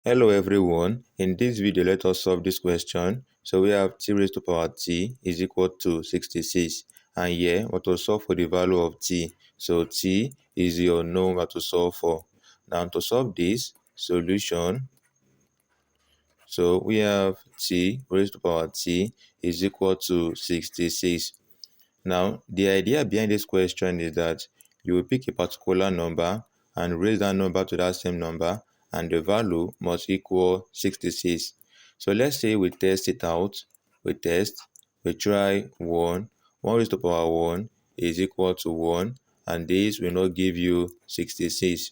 Hello everyone, in this video let us solve this question. So we have t raised to power t is equal to 66, and here we have to solve for the value of t. So t is your known we have to solve for. Now to solve this solution, so we have t raised to power t is equal to 66. Now, the idea behind this question is that you will pick a particular number and raise that number to that same number, and the value must equal 66. So let's say we test it out. We try 1. 1 raised to power 1 is equal to 1, and this will not give you 66.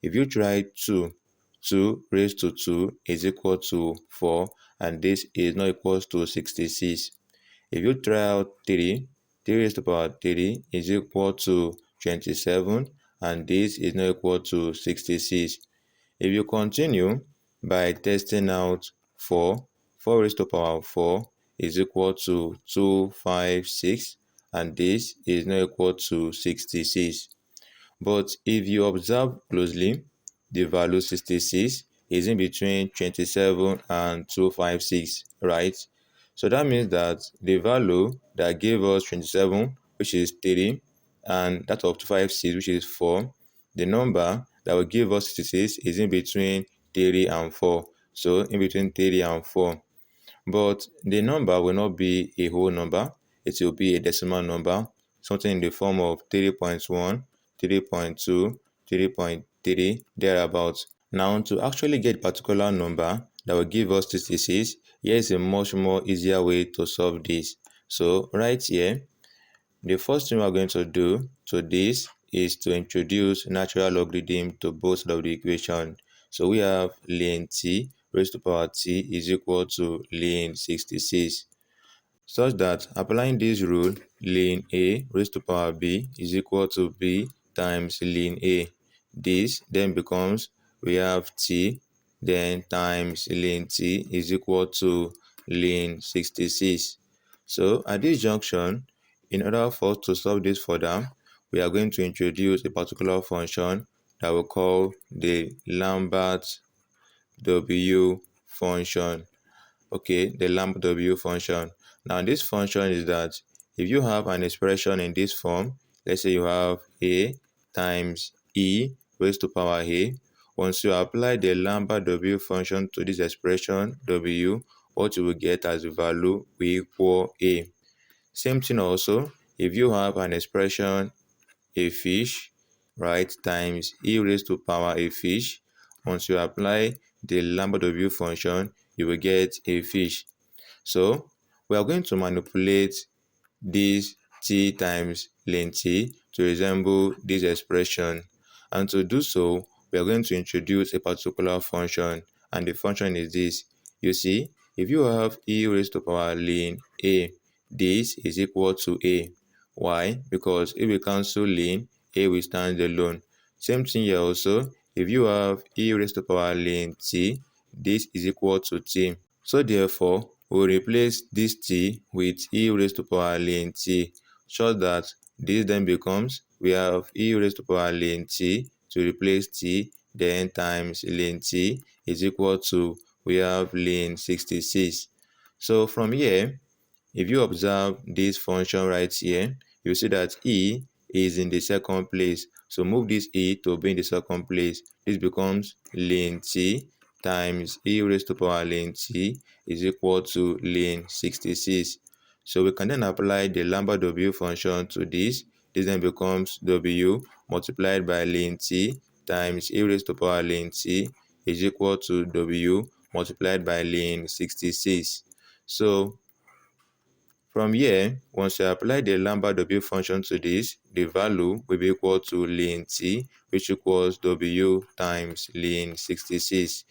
If you try 2, 2 raised to 2 is equal to 4, and this is not equal to 66. If you try out 3, 3 raised to power 3 is equal to 27, and this is not equal to 66. If you continue by testing out 4, 4 raised to power 4 is equal to 256, and this is not equal to 66. But if you observe closely, the value 66 is in between 27 and 256, right? So that means that the value that gave us 27, which is 3, and that of 256, which is 4, the number that will give us 66 is in between 3 and 4. So in between 3 and 4. But the number will not be a whole number. It will be a decimal number, something in the form of 3.1, 3.2, 3.3, thereabouts. Now, to actually get a particular number that will give us 66, here is a much more easier way to solve this. So right here, the first thing we are going to do to this is to introduce natural logarithm to both sides of the equation. So we have ln t raised to power t is equal to ln 66, such that applying this rule, ln a raised to power b is equal to b times ln a. This then becomes, we have t then times ln t is equal to ln 66. So at this junction, in order for us to solve this further, we are going to introduce a particular function that we call the Lambert W function. Okay, the Lambert W function. Now this function is that if you have an expression in this form, let's say you have a times e raised to power a, once you apply the Lambert W function to this expression w, what you will get as the value will equal a. Same thing also, if you have an expression a fish, right, times e raised to power a fish, once you apply the Lambert W function, you will get a fish. So we are going to manipulate this t times ln t to resemble this expression. And to do so, we are going to introduce a particular function, and the function is this. You see, if you have e raised to power ln a, this is equal to a. Why? Because if we cancel ln, a will stand alone. Same thing here also, if you have e raised to power ln t, this is equal to t. So therefore, we'll replace this t with e raised to power ln t, so that this then becomes, we have e raised to power ln t to replace t, then times ln t is equal to, we have ln 66. So from here, if you observe this function right here, you see that e is in the second place. So move this e to be in the second place. This becomes ln t times e raised to power ln t is equal to ln 66. So we can then apply the Lambert W function to this. This then becomes w multiplied by ln t times e raised to power ln t is equal to w multiplied by ln 66. So from here, once you apply the Lambert W function to this, the value will be equal to ln t, which equals w times ln 66.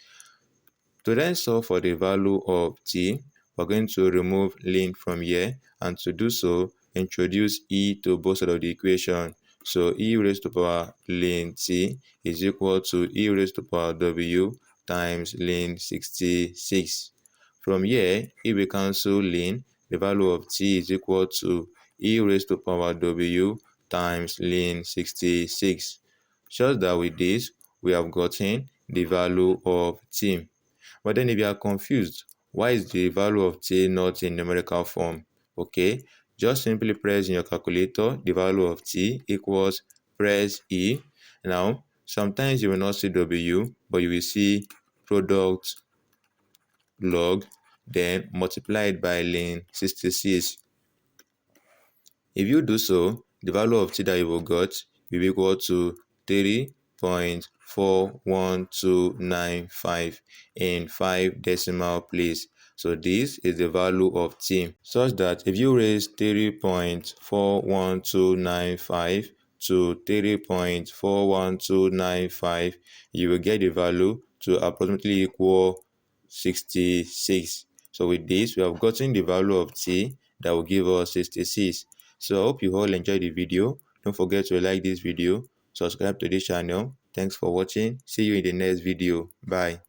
To then solve for the value of t, we're going to remove ln from here, and to do so, introduce e to both sides of the equation. So e raised to power ln t is equal to e raised to power w times ln 66. From here, if we cancel ln, the value of t is equal to e raised to power w times ln 66. Just that with this, we have gotten the value of t. But then if you are confused, why is the value of t not in numerical form? Okay, just simply press in your calculator the value of t equals, press E. Now, sometimes you will not see W, but you will see product log, then multiply it by ln 66. If you do so, the value of t that you will get will be equal to 3.41295 in 5 decimal place. So this is the value of t, such that if you raise 3.41295 to 3.41295, you will get the value to approximately equal 66. So with this, we have gotten the value of t that will give us 66. So I hope you all enjoyed the video. Don't forget to like this video, subscribe to this channel. Thanks for watching. See you in the next video. Bye.